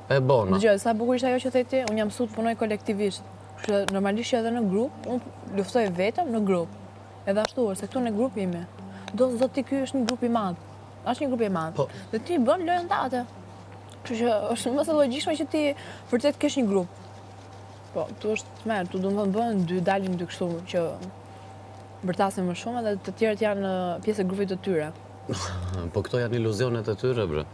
E bona. Dëgjoj, sa bukur ishte ajo që theti, unë jam mësuar të punoj kolektivisht. Kështu që normalisht që edhe në grup, unë luftoj vetëm në grup. Edhe ashtu është, se këtu në grup jemi. Do ti ky është një grup i madh. Është një grup i madh. Po. Dhe ti bën lojën tate. Kështu që është më e logjikshme që ti vërtet kesh një grup. Po, tu është tmerr, tu do të bën dy dalin dy kështu që bërtasin më shumë edhe të tjerët janë pjesë e grupit të tyre. Po këto janë iluzionet e tyre, bre.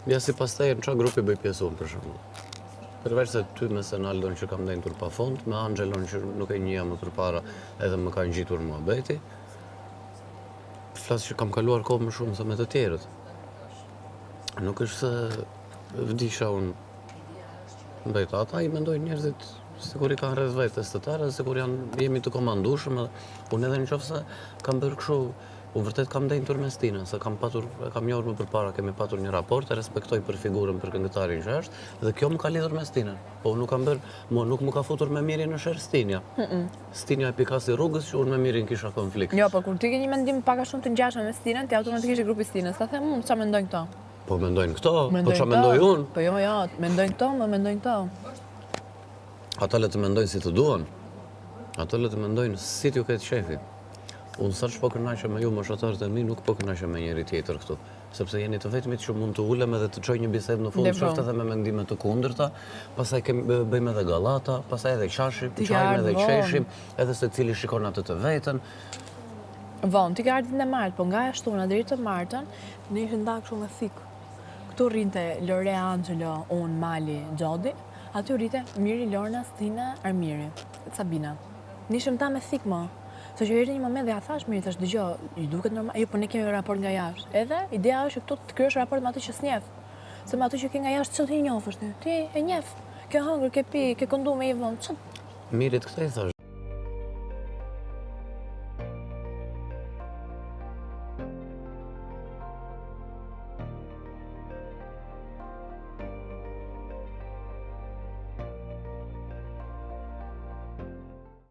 Ja si pastaj në çfarë grupi bëj pjesë unë për shembull. Përveç se ty me Senaldon që kam ndenjtur pafund, me Angelon që nuk e njeh më përpara edhe më ka ngjitur muhabeti. Flas që kam kaluar kohë më shumë se me të tjerët. Nuk është se vdisha unë ndaj ata, i mendojnë njerëzit sikur i kanë rreth vetes të tjerë, sikur jemi të komandueshëm, unë edhe nëse kam bërë kështu, unë vërtet kam ndenjtur me Stinën, se kam njohur më përpara, kemi patur një raport, e respektoj për figurën, për këngëtarin që është, dhe kjo më ka lidhur me Stinën. Po nuk kam bërë, nuk më ka futur me Mirin në sherr Stinja. Stinja e pikasi rrugës që unë me Mirin kisha konflikt. Jo, po kur ti ke një mendim pak a shumë të ngjashëm me Stinën, ti automatikisht je grupi Stinës. Ta them, çfarë mendojnë këto? Po mendojnë këto, po çfarë mendoj unë? Po jo, mendojnë këto, më mendojnë këto. Ata le të mendojnë si të duan. Ata le të mendojnë si t'ju ketë shefi. Unë sa që po kënaqem me ju moshatarët e mi, nuk po kënaqem me njëri tjetër këtu. Sepse jeni të vetmit që mund të ulem edhe të çoj një bisedë në fund, qoftë edhe me mendime të kundërta, pastaj bëjmë edhe gallata, pastaj edhe qashim, çajmë edhe qeshim, edhe secili shikon atë të vetën. Von, ti ke ardhin e martë, po nga jashtuna deri të martën, ne ishim ndak shumë me fik. Këtu rrinte Lore Angelo, unë, Mali, Xhodi, aty rrinte Miri, Lorna, Stina, Armiri, Sabina. Ne ishim ta me fik më. Se që erdhi një moment dhe ja thash Miri, thash dëgjoj, i duket normal, jo, po ne kemi raport nga jashtë. Edhe ideja është që këtu të kryesh raport me atë që s'njeh. Se me atë që ke nga jashtë ç'të i njohësh ti. Ti e njeh. Ke hëngur, ke pi, ke këndu me Ivon. Mirit këtë i thash.